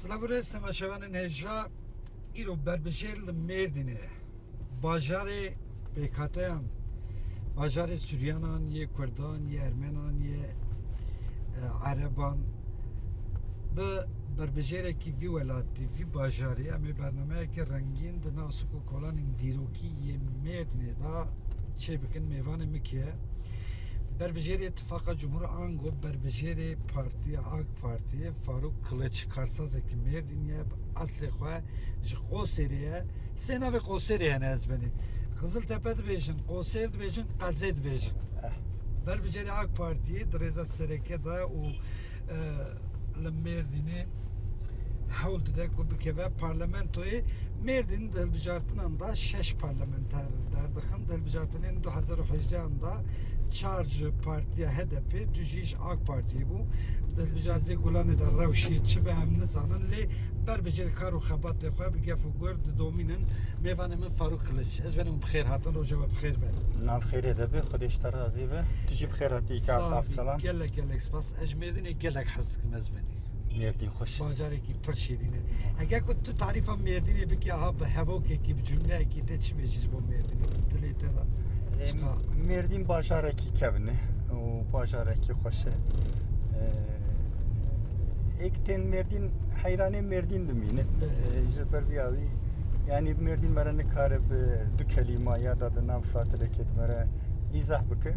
Slavures temaşevanın hecra İro berbejel Merdin'e bajarı bekatayan bajarı Süryanan ye Kurdan ye Ermenan ye Araban به بربجره کی وی ولاتی وی باجاری امی برنامه که رنگین د ناسکو کلان دیروکی یه مردنه دا چه بکن میوان مکیه بربجره اتفاق جمهور آنگو بربجره پارتی AK Parti Faruk Kılıç Karsaz ki merdinye asli خواه جی قوسریه سینا به قوسریه نه از بنی Kızıltepe de bejin قوسر de bejin قزه de bejin بربجره AK Parti درزا سرکه دا o Merdin'i havlu da kubikeve parlamentoyu Merdin delbijartının da 6 parlamenter derdikin delbijartının 2018 anda Çarjı Partiye HDP düjiş AK Parti bu delbijartı gulanı da ravşiyetçi ve hem nizanın li berbeceri karu xabat de xoya bigef gurd dominin mevanımın Faruk Kılıç ez benim bxeyr hatın o cevap bxeyr ben نام خیره دبی خودش تر راضی به تجیب خیراتی که عقب سلام gelek spas ez Merdin'e gelek hazıkım ez beni مردین خوش بازار کی پر شیرینه اگر کو تو تعریف هم مردینه بگی ها به هوا کی به جمله کی ته چی بجیز با مردینه دلی ته دا مردین بازار کی کبنه و بازار کی خوشه یک تن مردین حیران مردین دمینه جبر بیاوی yani مردین مرنه کار به دو کلمه یا داد نام ساتره کت مره izah بکه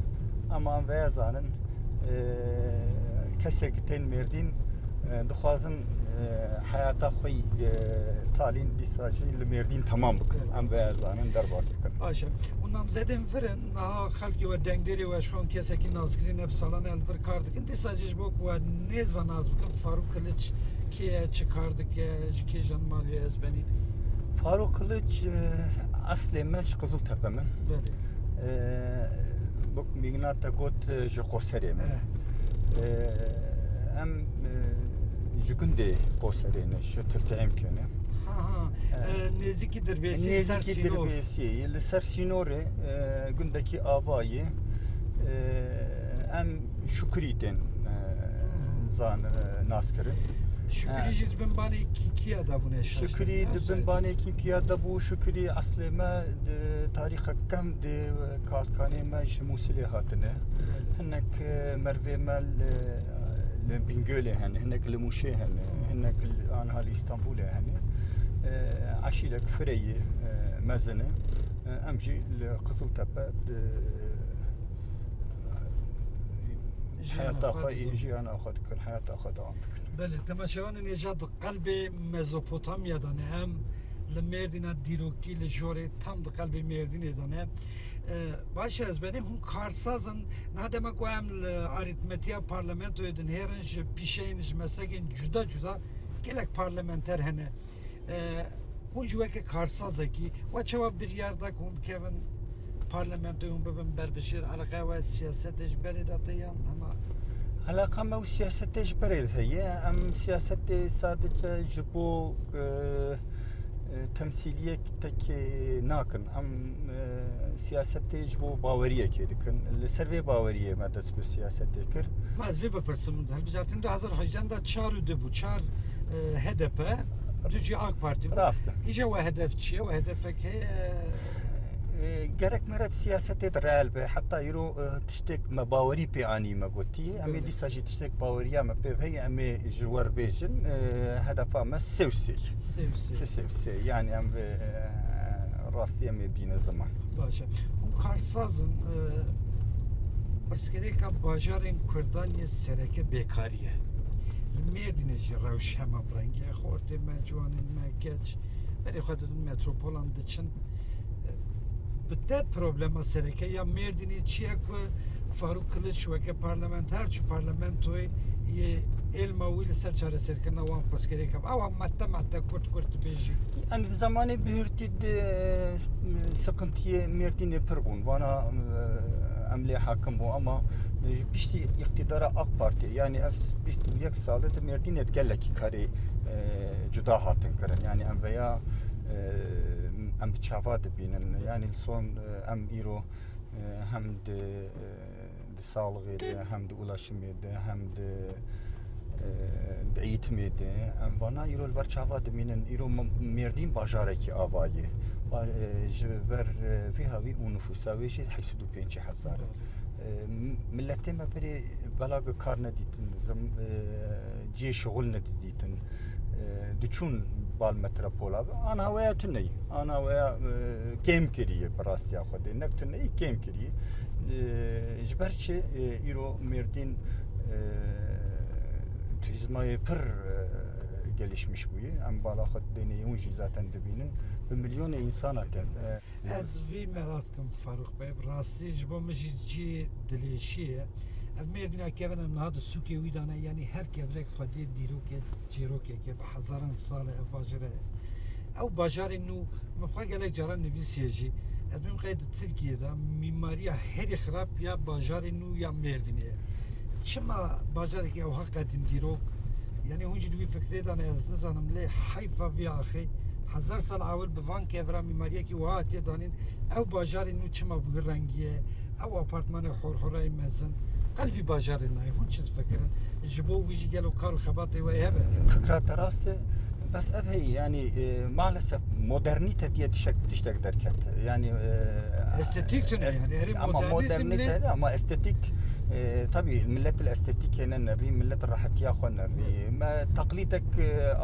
اما و زانن کسی که تن مردین دخوازن hayata خوی talin disajı merdin tamam bık am beyazanın derbas bık. Aşağı. Ondan zedem verin naha halki ve dengderi ve şon keseki nazgirin hep salan elver kardık. Disajı bok ve nez ve naz bık Faruk Kılıç ki çıkardık ki janmaliye ezbeni. Faruk Kılıç asli meş Kızıltepe mi? Bəli. Bok mignata got je kosere mi? Em Jugünde poserine şu tilte imkanı. Ha neziki derbesi Neziki derbesi. Yıl sersinore gündeki abayı em şükriten zan naskerin. Şükri dibin bana iki da bu ne şaştı. Şükri dibin bana iki da bu şükri aslı ma tarih kam de kalkane ma musili hatine. Henek merve mal بنقوله هني هناك المشي هني هناك أنا هالإسطنبول هني عشيلك فرية مزنة أمشي لقزلتبة حياة أخوة يجي أنا أخذ كل حياة أخذ عندك. بله تماشاوان نجاد قلب مزوپوتامیا دانه هم لمردینه دیروکی لجوره tam da kalbi merdine dane baş ez benim hun karsazın ne demek o hem aritmetiya parlamento edin herinç pişeyiniz mesegin juda gelek parlamenter hene hun juveke karsazı ki o çava bir yerde kum kevin parlamento hun bebin berbişir alaka ve siyaset ejberi datayan ama علاقة ما وسياسة تجبريل هي أم سياسة سادة جبو تمثيلية تك ناكن أم سياسة جبو باورية كيدكن السربي باورية ما دس بالسياسة تكر ما از وی بپرسم هل بجارتین 2018 دا چار دبو چار HDP دوجی AK Parti راسته ایجا و هدف چیه و هدف که gerek meret siyasete real be hatta yero tiştek mabawari pe ani magoti ame disajı tiştek bawariya me pe hey ame jwar bejin hedefa me sevsi yani em rastiye me bine zaman başa bu karsazın Perskereka bajarın Kurdaniye sereke bekariye Merdin'e jiravş hema brangi xorte mencuanın mekeç beri xadın metropolan için Bitte problema sereke ya Merdin'i çiye ku Faruk Kılıç ve ke parlamenter şu parlamentoyu ye elma vil ser çare serkena wan paskereka ama matta kurt beji yani zamanı büyürtü sıkıntıya Merdin'e perbun bana emli hakim bu ama pişti iktidara AK Parti yani biz bir salı da Merdin'e geleki kare cuda hatın kırın yani em veya em çava dibinin yani son em iro hem de sağlığı hem de ulaşımı hem de eğitimi de em vana îro li ber çava dimînin îro mêrdîn bajarekî avayê ji ber vê havî û nüfusa wê jî 85,000 milletê me berê belagê kar nedîtin ciyê şixul nedîtin diçûn bal metropola ana weya tuneyî ana weya kêm kiriye bi rastiya Xwedê nek tuneyî kêm kiriye ji ber çi îro mêrdîn turizmayê pir gelişmiş bûye em bala xwe deneyî hûn jî zaten dibînin bi milyonê însan hatin Ez vî merak kim Faruk Bey rastî ji bo min jî cî dilêşî ye ev mêrdîna kevin em niha di sûkê wî dane yanî her kevrek xwedê dîrokê çîrokeke bi hezaran sal ev bajare ew bajarê nû min xwe gelek caran nivîsiye jî ez min qey di Tirkiyeyê mîmariya herî xirab ya bajarê nû ya Mêrdînê ye çima bajarekî ew ha qedîm dîrok yani hûn jî di wî fikrê dane ez nizanim lê heyfa vî axê hezar sal awil bi van kevra mîmariyekî wiha hatiye danîn ew bajarê nû çima bi rengiye ew apartmanê horhorayê mezin qelvî bajarê nayê hûn çi difikirin ji bo wî jî gelo kar û xebatê we hebe fikra te rast e bes ev heyî yani maalesef modernîte diye tiştek derket yani estetik tune yani herî ama modernîte ama estetik tabii millet estetik hene nerî millet rahetiya xwe nerî me teqlîdek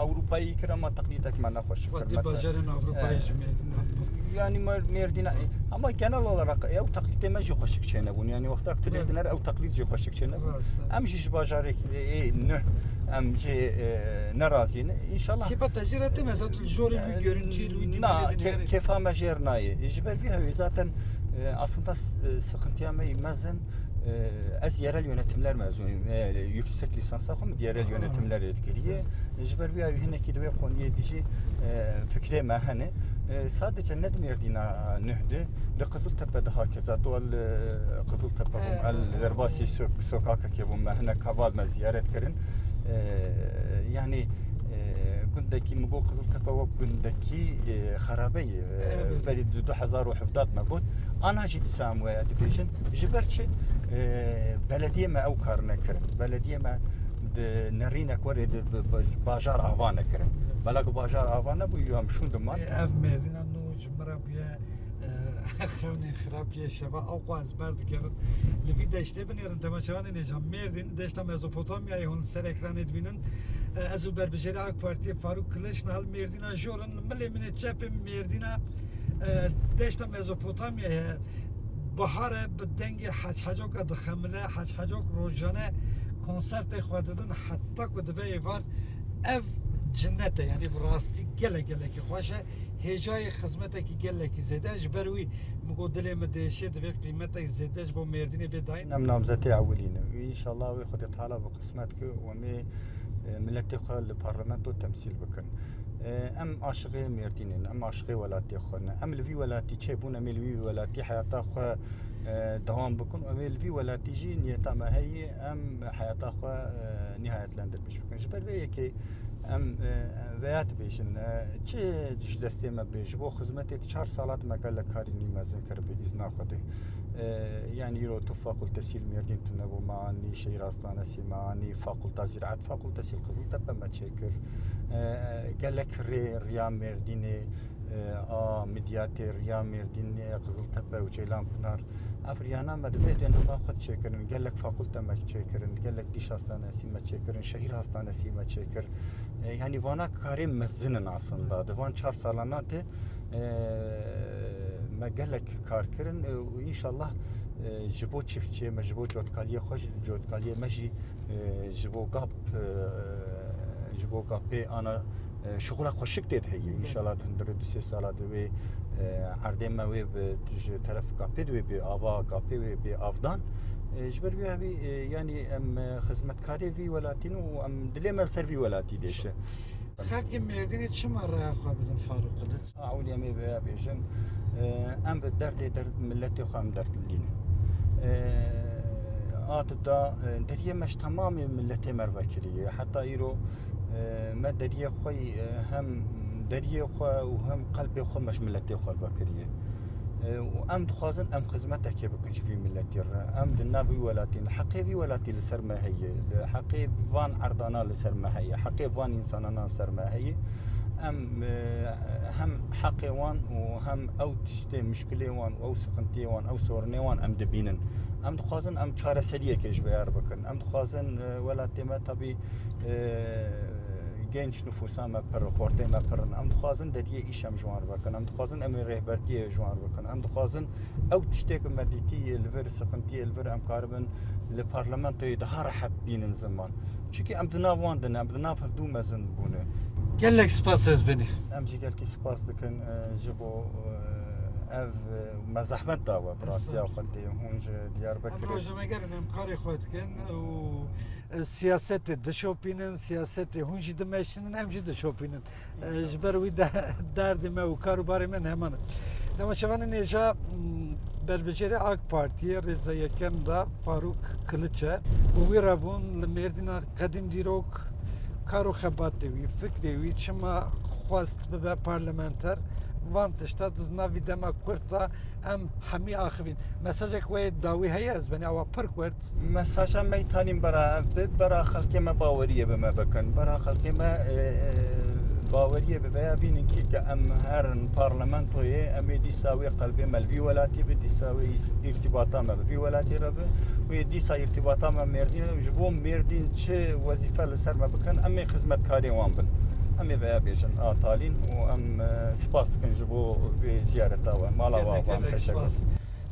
Ewropayî kir ama teqlîdek me nexweş di bajarên Avrupayê ji Mêrdînê yani Mêrdînê ama genel olarak ew teqlîdê me jî xweşik çênebûn yani wexta ku dilê dinêr ew teqlîd jî xweşik çênebûn em jî ji bajarê nûh em jê nerazîn inşallah kêfa tecrübeti mesela jorê wî görüntüyê wî na kefa me jêr nayê ji ber vî hevî zaten aslında sıkıntıya me mezin ez yerel yönetimler mezunuyum. Yüksek lisansa xwe yerel yönetimler etkiliye. Ji ber vî hinekî divê qoniyê dijî fikrê me hene sadece ne Mêrdîna nûhdî li Qiziltepe de hakeza dol Qiziltepe bûm el derbasî sokakekê bûm me hinek heval me ziyaret kirin yani gundekî min bo Qiziltepe wek gundekî xerabeyê berî 2017 me got ana jî dîsa em weya dibêjin ji ber çi belediye me ew kar nekirin belediye me nerînek werê di bajar ava nekirin belak bajar ava nebû em şûndiman ev Mêrdîna nû ji min re bûye xewnên xirapiye şeva ew xwe ez ber dikevin li vî deştê binêrin temaşevanê nêjan Mêrdîn deşta Mezopotamyayê hûn ser ekranê dibînin ez û berbijêrê AK Partiyê Faruk Kılıçdaroğlu Mêrdîna jorin milê min ê çepên Mêrdîna deşta Mezopotamyayê bihare bi dengê heçhecoka dixemile heçhecok rojane konsertê xwe didin heta ku dibe êvar ev cinnete yani bi rastî gelekî xweş e hêjayê xizmetekî gelekî zêde ji ber wî min got dilê me diêşe divê qîmetek zêde ji bo Mêrdînê bê dayîn em namzetê ewilîne înşallah wê Xwedê Teala bi qismet ki em ê milletê xwe li parlamento temsîl bikin em aşiqê Mêrdînên em aşiqê welatê xwe ne em li vî welatî çêbûn em ê li vî welatî heyata xwe devam bikin em ê li vî welatî jî niyeta me heye em heyata xwe nihayetlendirmiş bikin ji ber vê yekê em veya dibêjin çi ji destê me bê ji bo xizmetê 4 salat me gelek karî nî mezin kir bi îzna Xwedê yani îro tu fakültesîl Mêrdîn tu nebû me anî şehîr hastanesî me anî fakülta ziraat fakültesîl Qiziltepe me çêkir gelek riya Mêrdînê a midyatê riya Mêrdînê Qiziltepe û Ceylanpınar ev riyana me divê dênema xwe çêkirin gelek fakülte me çêkirin gelek dîş hastanesî me çêkirin şehîr hastanesî me çêkir yani vana karê mezinin aslında di van 4 salana de me gelek kar kirin û înşallah ji bo çiftçiyê me ji bo cotkaliyê xwe cotkaliyê me jî ji bo gapê ana şixula xweşik tê heye înşallah hundirê du sê sala divê erdê me wê ji teref gapê divê bê ava gapê wê bê avdan ji ber vî hevî yani em xizmetkarê vî welatîn û em dilê me ser vî welatî dêşe xelkê Mêrdînê çima raya xwe bidin Faruk Kılıç Ewlî em ê veya bêjin em bi derdê milletê xwe em derdlînin adeta deriyê me ji temamê milletê me vekiriye heta îro me deriyê xwe hem deriyê xwe û hem qelbê xwe me ji milletê xwe vekiriye وام دخوازن ام خدمتك بكن في ملتي ام دنافي ولاتين حقيبي ولاتي لسر ما هي حقيب فان عرضانا لسر ما هي حقيب فان انساننا لسر ما هي ام هم حقي وان وهم او تشتي مشكله وان او سقنتي وان او سورني وان ام دبينن ام دخوازن ام چاره سریه کش بیار بکن ام دخوازن ولاتی ما طبی genç nüfusa me per xortê me pirin em dixwazin deriyê îşem ji wan bikin em dixwazin em ê rêhbertiyê ji wan bikin em dixwazin ew tiştê ku me dîtiyê li vir siqintiyê li vir em karibin li parlamentoyê daha rehet bînin ziman çünkü em di nav wan din em di nav hevdû mezin bûne Gelek spas ez beni. em jî gelkî spas dikin ji bo ev me zehmet dawe bi rastiya xwedê hûn ji Em Diyarbekirê rojeme gerin em karê xwe dikin û siyasetê dişopînin, siyasetê hûn jî dimeşinin em jî dişopînin. Ji ber wî derdê me û karûbarê me heman. Dema şevanên êja berbijêrê AK Partiye Rêza Yekem da Faruk Kılıç e. û wî rabûn li Mêrdîna qedîm dîrok kar û xebatê wî, fikrê wî çima xwast bibe parlamenter van tişta di navî dema Kurd da em hemî axivîn. Mesajek wê dawî heye ez benê awa pir Kurd. Mesaja me tanîm bera xelkê me baweriye bi me bikin bera xelkê me baweriye bi veya bînin ki em herin parlamentoyê em ê dîsa wê qelbê me li vî welatî bi dîsa wê îrtîbata me bi vî welatî re bi wê dîsa îrtîbata me Mêrdîn ji bo Mêrdîn çi wezîfe li ser me bikin em ê xizmetkarê wan bin em ê veya bêjin a talîn û em spas dikin ji bo wê ziyareta we mala wan teşekkür.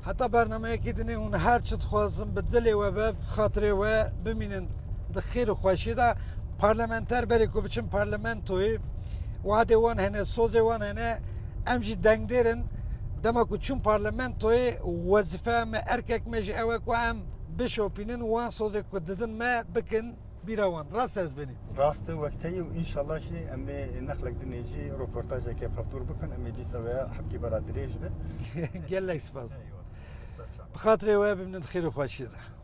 Heta bernameyekî dinê hûn her çi dixwazin bi dilê we ve bi xatirê we bimînin di xêr û xweşî de parlamenter berê ku biçin parlamentoyê wadê wan hene sozê wan hene em jî dengdêrin dema ku çûn parlamentoyê wezîfe me erkek me jî ew e ku em bişopînin wan sozê ku didin me bikin bîra wan rast ez benî. Rastı wekteyê û înşallah jî em ê nexlek dinê jî röportajekê hevdûr bikin em ê dîsa weya hepkî bera dirêj be. Gelek spas. Bi xatirê we bimînin di xêr û xweşî de.